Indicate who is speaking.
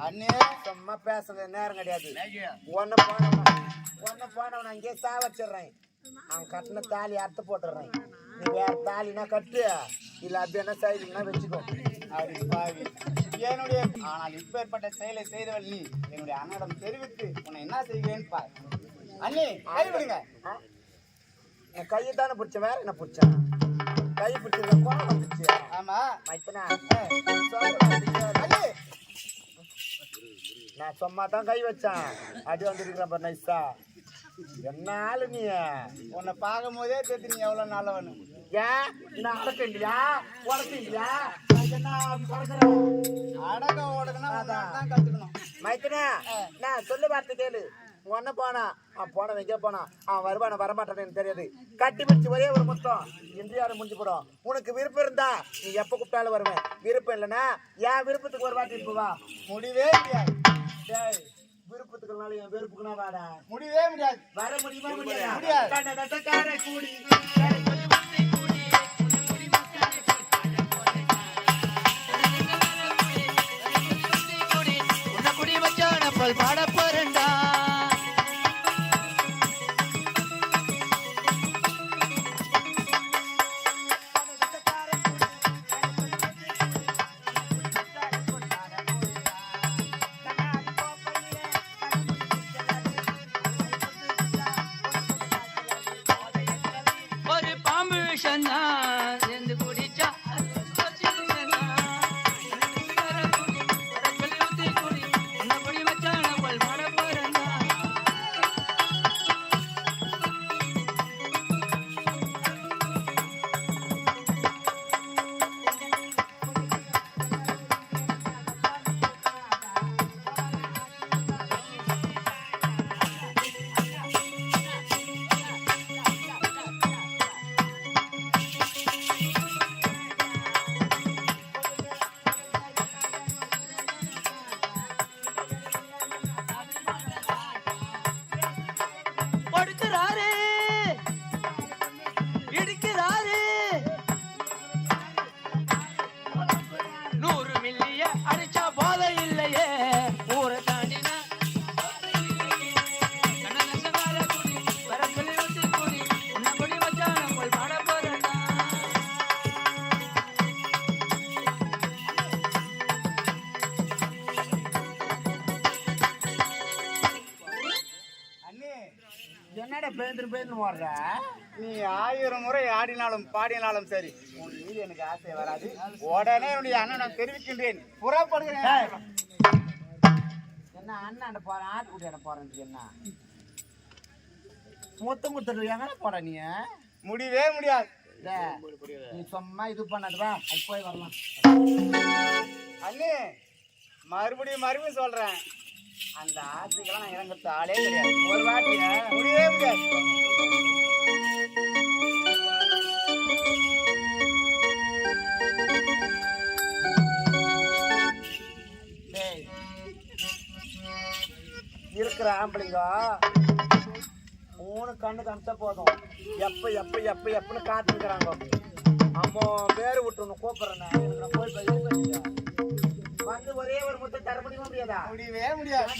Speaker 1: அண்ணே
Speaker 2: சும்மா பேசுறது நேரம் கிடையாது. ஒன்னு போனவன அங்கேயே சாவச்சிடுறேன். அவன் கட்டின தாலி அறுத்து போட்டுடுறேன். நீ வேற தாலினா கட்டு, இல்ல அப்படி என்ன சைடுனா வச்சுக்கோ.
Speaker 1: அப்படி பாவி என்னுடைய ஆனால் இப்பேற்பட்ட செயலை செய்தவள் நீ என்னுடைய அண்ணனிடம் தெரிவித்து உன்னை என்ன செய்கிறேன்னு பார். அண்ணே கை விடுங்க.
Speaker 2: என் கையை தானே பிடிச்ச, வேற என்ன பிடிச்சேன்? கை பிடிச்சது கோலம் பிடிச்சி.
Speaker 1: ஆமா
Speaker 2: மைத்தனா நான் சும்மா தான் கை வச்சேன். அடி வந்துருக்கிறேன் பாரு நைஸா. என்ன ஆளு நீ?
Speaker 1: உன்னை பார்க்கும் போதே தெரிஞ்சு நீ எவ்வளவு நல்லவனு.
Speaker 2: ஏன் நான் அடக்க இல்லையா, உடக்க இல்லையா?
Speaker 1: அடக்க ஓடக்கணும் அதான் கத்துக்கணும்.
Speaker 2: மைத்தனா நான் சொல்லு பார்த்து கேளு. ஒன்ன போனா அவன் போனவன் எங்கே போனா, அவன் வருவான வரமாட்டானு தெரியாது. கட்டி பிடிச்சி ஒரே ஒரு முத்தம் இந்தியாவில் முடிஞ்சு போடும். உனக்கு விருப்பம் இருந்தா நீ எப்ப கூப்பிட்டாலும் வருவேன். விருப்பம் இல்லைன்னா என் விருப்பத்துக்கு ஒரு வாட்டி இப்போ வா.
Speaker 1: முடியவே முடியாது.
Speaker 2: விருப்பத்துக்குனால என் வெறுப்புக்குனா வாடா.
Speaker 1: முடியவே முடியாது.
Speaker 2: வர முடியுமா?
Speaker 3: பாட போறண்டா ஒரு பாம்பு விஷன்னா சேர்ந்து குடிச்சா
Speaker 2: என்னடா பேந்து ஓடுற?
Speaker 1: நீ 1000 முறை ஆடினாலும் பாடினாலும் சரி உன் மீது எனக்கு ஆசை வராது. உடனே என்னுடைய அண்ணன் தெரிவிக்கின்றேன். புறப்படுகிறேன்.
Speaker 2: என்ன அண்ணன் போறேன், ஆட்டுக்குட்டி போறேன். என்ன மொத்தம் கொடுத்துட்டு எங்கடா போற நீ?
Speaker 1: முடியவே முடியாது.
Speaker 2: நீ சும்மா இது பண்ணாதுவா, அது போய் வரலாம்.
Speaker 1: அண்ணே மறுபடியும் சொல்றேன், அந்த ஆசைக்கெல்லாம் நான் இறங்குறது ஆளே கிடையாது. ஒரு வாட்டி முடியவே முடியாது.
Speaker 2: இருக்கிற ஆம்பளைங்க 3 கண்ணு காமிச்சா போதும். எப்ப எப்ப எப்ப எப்பன்னு காத்துக்கிறாங்க. அம்மா பேரு விட்டு கூப்பிடுறேன். எனக்கு நான் போய் வந்து ஒரே ஒரு முட்டை தர முடியுமா? முடியாதா?
Speaker 1: முடியவே முடியாது.